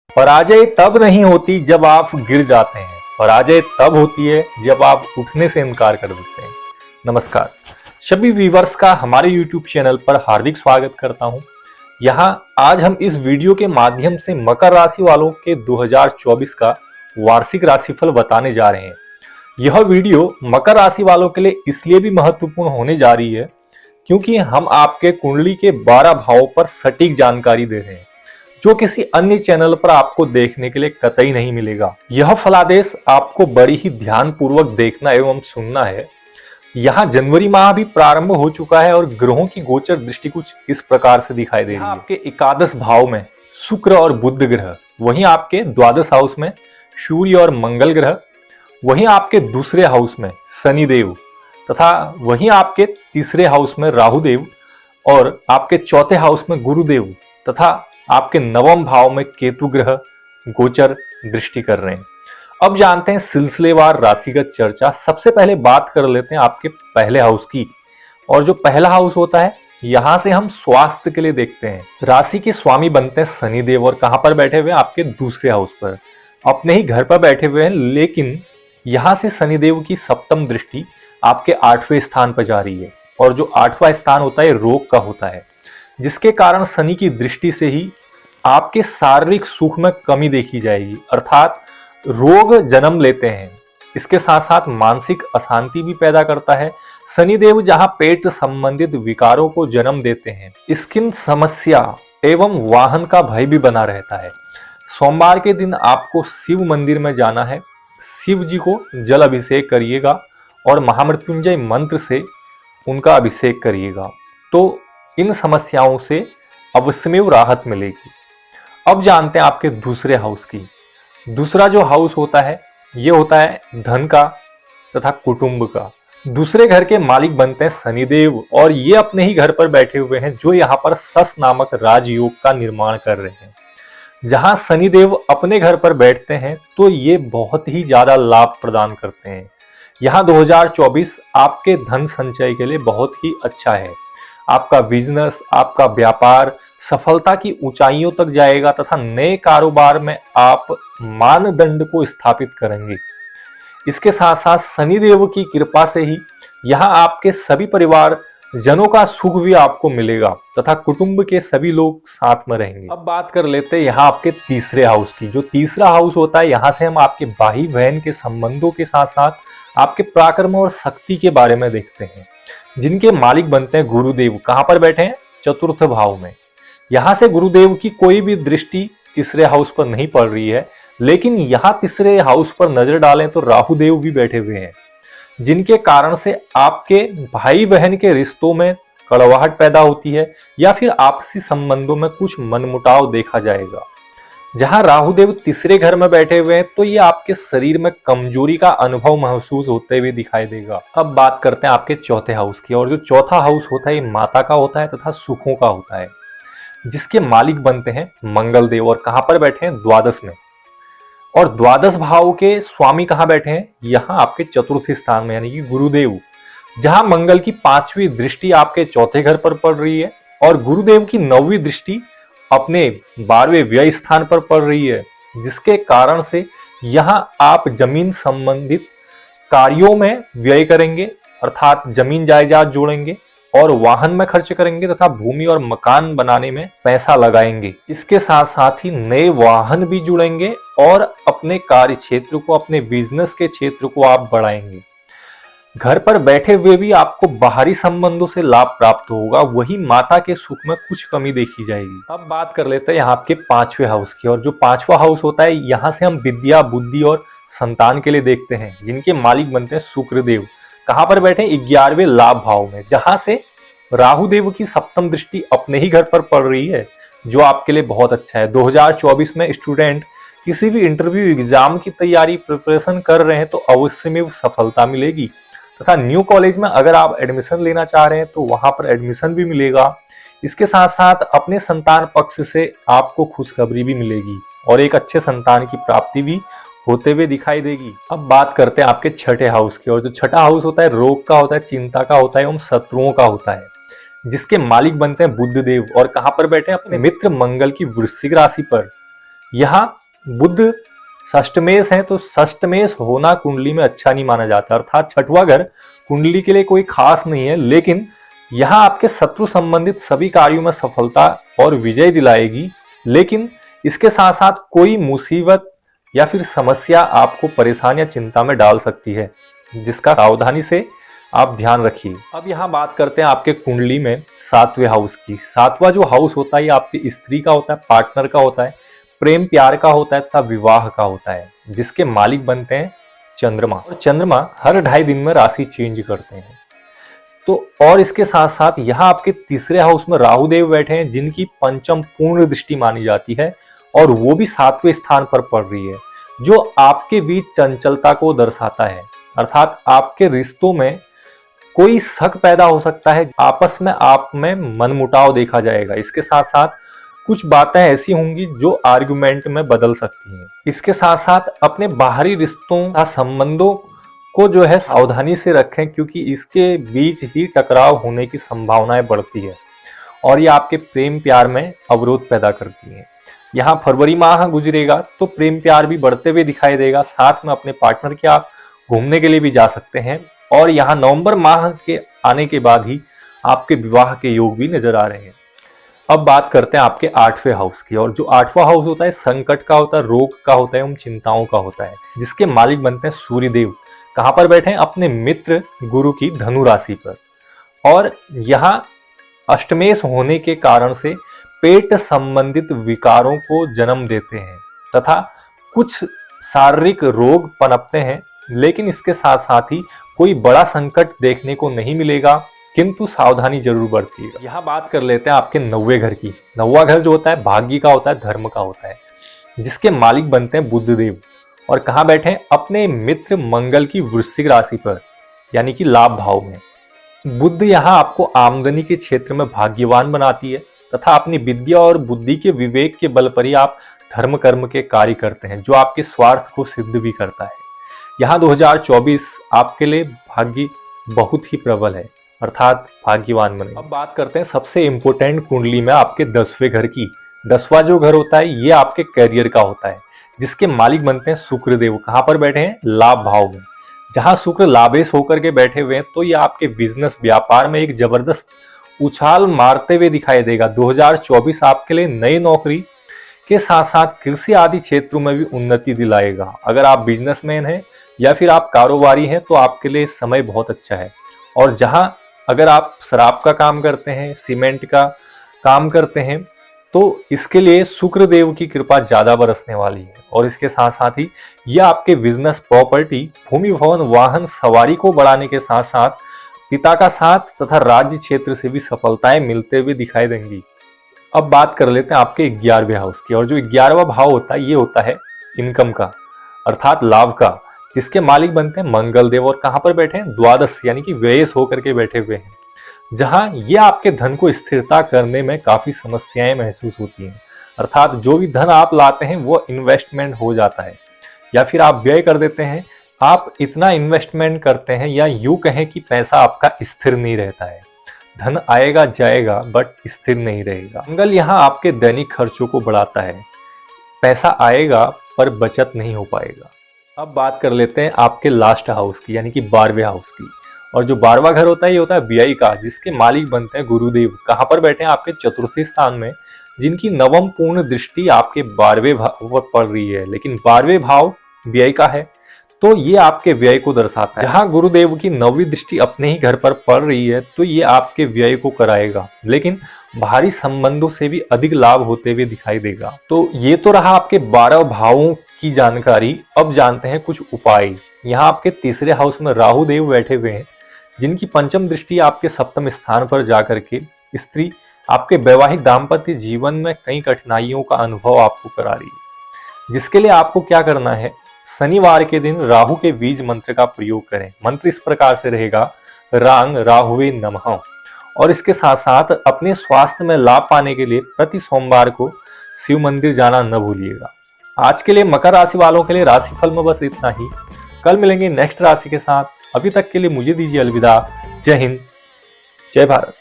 पराजय तब नहीं होती जब आप गिर जाते हैं, पराजय तब होती है जब आप उठने से इनकार कर देते हैं। नमस्कार, सभी व्यूअर्स का हमारे YouTube चैनल पर हार्दिक स्वागत करता हूं। यहां आज हम इस वीडियो के माध्यम से मकर राशि वालों के 2024 का वार्षिक राशिफल बताने जा रहे हैं। यह वीडियो मकर राशि वालों के लिए इसलिए भी महत्वपूर्ण होने जा रही है क्योंकि हम आपके कुंडली के 12 भावों पर सटीक जानकारी दे रहे हैं, जो किसी अन्य चैनल पर आपको देखने के लिए कतई नहीं मिलेगा। यह फलादेश आपको बड़ी ही ध्यान पूर्वक देखना एवं सुनना है। यहाँ जनवरी माह भी प्रारंभ हो चुका है और ग्रहों की गोचर दृष्टि कुछ इस प्रकार से दिखाई दे रही है। आपके एकादश भाव में शुक्र और बुध ग्रह, वहीं आपके द्वादश हाउस में सूर्य और मंगल ग्रह, वहीं आपके दूसरे हाउस में शनिदेव तथा वहीं आपके तीसरे हाउस में राहुदेव और आपके चौथे हाउस में गुरुदेव तथा आपके नवम भाव में केतु ग्रह गोचर दृष्टि कर रहे हैं। अब जानते हैं सिलसिलेवार राशिगत चर्चा। सबसे पहले बात कर लेते हैं आपके पहले हाउस की, और जो पहला हाउस होता है यहां से हम स्वास्थ्य के लिए देखते हैं। राशि के स्वामी बनते हैं शनिदेव, और कहां पर बैठे हुए हैं? आपके दूसरे हाउस पर, अपने ही घर पर बैठे हुए हैं। लेकिन यहां से शनिदेव की सप्तम दृष्टि आपके 8वें स्थान पर जा रही है, और जो 8वां स्थान होता है रोग का होता है, जिसके कारण शनि की दृष्टि से ही आपके शारीरिक सुख में कमी देखी जाएगी, अर्थात रोग जन्म लेते हैं। इसके साथ साथ मानसिक अशांति भी पैदा करता है। शनिदेव जहां पेट संबंधित विकारों को जन्म देते हैं, स्किन समस्या एवं वाहन का भय भी बना रहता है। सोमवार के दिन आपको शिव मंदिर में जाना है, शिव जी को जल अभिषेक करिएगा और महामृत्युंजय मंत्र से उनका अभिषेक करिएगा, तो इन समस्याओं से अवश्यमेव राहत मिलेगी। अब जानते हैं आपके दूसरे हाउस की। दूसरा जो हाउस होता है ये होता है धन का तथा कुटुंब का। दूसरे घर के मालिक बनते हैं शनिदेव, और ये अपने ही घर पर बैठे हुए हैं, जो यहाँ पर सस नामक राजयोग का निर्माण कर रहे हैं। जहां शनिदेव अपने घर पर बैठते हैं तो ये बहुत ही ज्यादा लाभ प्रदान करते हैं। यहाँ 2024 आपके धन संचय के लिए बहुत ही अच्छा है। आपका बिजनेस, आपका व्यापार सफलता की ऊंचाइयों तक जाएगा तथा नए कारोबार में आप मानदंड को स्थापित करेंगे। इसके साथ साथ शनिदेव की कृपा से ही यहाँ आपके सभी परिवार जनों का सुख भी आपको मिलेगा तथा कुटुंब के सभी लोग साथ में रहेंगे। अब बात कर लेते हैं यहाँ आपके तीसरे हाउस की। जो तीसरा हाउस होता है, यहाँ से हम आपके भाई बहन के संबंधों के साथ साथ आपके पराक्रम और शक्ति के बारे में देखते हैं, जिनके मालिक बनते हैं गुरुदेव। कहां पर बैठे हैं? चतुर्थ भाव में। यहां से गुरुदेव की कोई भी दृष्टि तीसरे हाउस पर नहीं पड़ रही है, लेकिन यहां तीसरे हाउस पर नजर डालें तो राहुदेव भी बैठे हुए हैं, जिनके कारण से आपके भाई बहन के रिश्तों में कड़वाहट पैदा होती है या फिर आपसी संबंधों में कुछ मनमुटाव देखा जाएगा। जहां राहुदेव तीसरे घर में बैठे हुए हैं तो ये आपके शरीर में कमजोरी का अनुभव महसूस होते हुए दिखाई देगा। अब बात करते हैं आपके चौथे हाउस की, और जो चौथा हाउस होता है ये माता का होता है तथा सुखों का होता है, जिसके मालिक बनते हैं मंगल देव, और कहां पर बैठे हैं? द्वादश में। और द्वादश भाव के स्वामी कहां बैठे हैं? यहाँ आपके चतुर्थ स्थान में, यानी कि गुरुदेव। जहां मंगल की 5वीं दृष्टि आपके चौथे घर पर पड़ रही है और गुरुदेव की 9वीं दृष्टि अपने 12वें व्यय स्थान पर पड़ रही है, जिसके कारण से यहाँ आप जमीन संबंधित कार्यों में व्यय करेंगे, अर्थात जमीन जायदाद जोड़ेंगे और वाहन में खर्च करेंगे तथा भूमि और मकान बनाने में पैसा लगाएंगे। इसके साथ साथ ही नए वाहन भी जुड़ेंगे और अपने कार्य क्षेत्र को, अपने बिजनेस के क्षेत्र को आप बढ़ाएंगे। घर पर बैठे हुए भी आपको बाहरी संबंधों से लाभ प्राप्त होगा, वही माता के सुख में कुछ कमी देखी जाएगी। अब बात कर लेते हैं यहाँ आपके 5वें हाउस की, और जो 5वां हाउस होता है यहाँ से हम विद्या, बुद्धि और संतान के लिए देखते हैं, जिनके मालिक बनते हैं शुक्रदेव। कहां पर बैठे? 11वें लाभ भाव में, जहां से राहुदेव की सप्तम दृष्टि अपने ही घर पर पड़ रही है, जो आपके लिए बहुत अच्छा है। 2024 में स्टूडेंट किसी भी इंटरव्यू एग्जाम की तैयारी प्रिपरेशन कर रहे हैं तो अवश्य में सफलता मिलेगी, तथा न्यू कॉलेज में अगर आप एडमिशन लेना चाह रहे हैं तो वहां पर एडमिशन भी मिलेगा। इसके साथ साथ अपने संतान पक्ष से आपको खुशखबरी भी मिलेगी और एक अच्छे संतान की प्राप्ति भी होते हुए दिखाई देगी। अब बात करते हैं आपके छठे हाउस की, और जो छठा हाउस होता है रोग का होता है, चिंता का होता है एवं शत्रुओं का होता है, जिसके मालिक बनते हैं बुध देव। और कहां पर बैठे हैं? अपने मित्र मंगल की वृश्चिक राशि पर। यहाँ बुध षष्टमेश है, तो षष्टमेश होना कुंडली में अच्छा नहीं माना जाता, अर्थात छठवां घर कुंडली के लिए कोई खास नहीं है, लेकिन यहाँ आपके शत्रु संबंधित सभी कार्यों में सफलता और विजय दिलाएगी। लेकिन इसके साथ साथ कोई मुसीबत या फिर समस्या आपको परेशान या चिंता में डाल सकती है, जिसका सावधानी से आप ध्यान रखिए। अब यहाँ बात करते हैं आपके कुंडली में 7वें हाउस की। 7वां जो हाउस होता है ये आपकी स्त्री का होता है, पार्टनर का होता है, प्रेम प्यार का होता है तथा विवाह का होता है, जिसके मालिक बनते हैं चंद्रमा। और चंद्रमा हर 2.5 दिन में राशि चेंज करते हैं। तो और इसके साथ साथ यहाँ आपके तीसरे हाउस में राहु देव बैठे हैं, जिनकी पंचम पूर्ण दृष्टि मानी जाती है और वो भी 7वें स्थान पर पड़ रही है, जो आपके बीच चंचलता को दर्शाता है। अर्थात आपके रिश्तों में कोई शक पैदा हो सकता है, आपस में आप में मनमुटाव देखा जाएगा। इसके साथ साथ कुछ बातें ऐसी होंगी जो आर्गुमेंट में बदल सकती हैं। इसके साथ साथ अपने बाहरी रिश्तों या संबंधों को जो है सावधानी से रखें, क्योंकि इसके बीच ही टकराव होने की संभावनाएं बढ़ती है और ये आपके प्रेम प्यार में अवरोध पैदा करती है। यहाँ फरवरी माह गुजरेगा तो प्रेम प्यार भी बढ़ते हुए दिखाई देगा, साथ में अपने पार्टनर के आप घूमने के लिए भी जा सकते हैं। और यहाँ नवंबर माह के आने के बाद ही आपके विवाह के योग भी नजर आ रहे हैं। अब बात करते हैं आपके 8वें हाउस की, और जो 8वां हाउस होता है संकट का होता है, रोग का होता है एवं चिंताओं का होता है, जिसके मालिक बनते हैं सूर्यदेव। कहाँ पर बैठे हैं? अपने मित्र गुरु की धनु राशि पर। और यहाँ अष्टमेश होने के कारण से पेट संबंधित विकारों को जन्म देते हैं तथा कुछ शारीरिक रोग पनपते हैं, लेकिन इसके साथ साथ ही कोई बड़ा संकट देखने को नहीं मिलेगा, किंतु सावधानी जरूर बरतिएगा। यहाँ बात कर लेते हैं आपके 9वें घर की। 9वां घर जो होता है भाग्य का होता है, धर्म का होता है, जिसके मालिक बनते हैं बुध देव। और कहाँ बैठे हैं? अपने मित्र मंगल की वृश्चिक राशि पर, यानी कि लाभ भाव में। बुध यहाँ आपको आमदनी के क्षेत्र में भाग्यवान बनाती है तथा अपनी विद्या और बुद्धि के विवेक के बल पर ही आप धर्म कर्म के कार्य करते हैं, जो आपके स्वार्थ को सिद्ध भी करता है। यहाँ 2024 आपके लिए भाग्य बहुत ही प्रबल है, अर्थात भाग्यवान बने। अब बात करते हैं सबसे इंपॉर्टेंट कुंडली में आपके 10वें घर की। 10वां जो घर होता है ये आपके करियर का होता है, जिसके मालिक बनते हैं शुक्रदेव। कहाँ पर बैठे हैं? लाभ भाव में। जहाँ शुक्र लाभेश होकर के बैठे हुए हैं, तो ये आपके बिजनेस व्यापार में एक जबरदस्त उछाल मारते हुए दिखाई देगा। 2024 आपके लिए नई नौकरी के साथ साथ कृषि आदि क्षेत्रों में भी उन्नति दिलाएगा। अगर आप बिजनेसमैन हैं या फिर आप कारोबारी हैं तो आपके लिए समय बहुत अच्छा है। और जहां अगर आप शराब का काम करते हैं, सीमेंट का काम करते हैं, तो इसके लिए शुक्रदेव की कृपा ज्यादा बरसने वाली है। और इसके साथ साथ ही यह आपके बिजनेस, प्रॉपर्टी, भूमि, भवन, वाहन, सवारी को बढ़ाने के साथ साथ पिता का साथ तथा राज्य क्षेत्र से भी सफलताएं मिलते हुए दिखाई देंगी। अब बात कर लेते हैं आपके 11वें हाउस की। और जो 11वां भाव होता है ये होता है इनकम का, अर्थात लाभ का, जिसके मालिक बनते हैं मंगल देव। और कहाँ पर बैठे हैं? द्वादश, यानी कि व्ययस होकर के बैठे हुए हैं, जहां ये आपके धन को स्थिरता करने में काफी समस्याएं महसूस होती हैं। अर्थात जो भी धन आप लाते हैं वो इन्वेस्टमेंट हो जाता है या फिर आप व्यय कर देते हैं। आप इतना इन्वेस्टमेंट करते हैं, या यूं कहें कि पैसा आपका स्थिर नहीं रहता है। धन आएगा जाएगा बट स्थिर नहीं रहेगा। मंगल यहाँ आपके दैनिक खर्चों को बढ़ाता है। पैसा आएगा पर बचत नहीं हो पाएगा। अब बात कर लेते हैं आपके लास्ट हाउस की, यानी कि 12वें हाउस की। और जो 12वां घर होता है ये होता है व्यय का, जिसके मालिक बनते हैं गुरुदेव। कहाँ पर बैठे हैं? आपके चतुर्थ स्थान में, जिनकी नवम पूर्ण दृष्टि आपके 12वें भाव पर पड़ रही है। लेकिन 12वें भाव व्यय का है, तो ये आपके व्यय को दर्शाता है। जहां गुरुदेव की 9वीं दृष्टि अपने ही घर पर पड़ रही है, तो ये आपके व्यय को कराएगा, लेकिन बाहरी संबंधों से भी अधिक लाभ होते हुए दिखाई देगा। तो ये तो रहा आपके 12 भावों की जानकारी। अब जानते हैं कुछ उपाय। यहाँ आपके तीसरे हाउस में राहु देव बैठे हुए हैं, जिनकी पंचम दृष्टि आपके सप्तम स्थान पर जाकर के स्त्री आपके वैवाहिक दाम्पत्य जीवन में कई कठिनाइयों का अनुभव आपको करा रही है। जिसके लिए आपको क्या करना है? शनिवार के दिन राहु के बीज मंत्र का प्रयोग करें। मंत्र इस प्रकार से रहेगा, रांग राहुवे नमः। और इसके साथ साथ अपने स्वास्थ्य में लाभ पाने के लिए प्रति सोमवार को शिव मंदिर जाना न भूलिएगा। आज के लिए मकर राशि वालों के लिए राशिफल में बस इतना ही। कल मिलेंगे नेक्स्ट राशि के साथ। अभी तक के लिए मुझे दीजिए अलविदा। जय हिंद, जय भारत।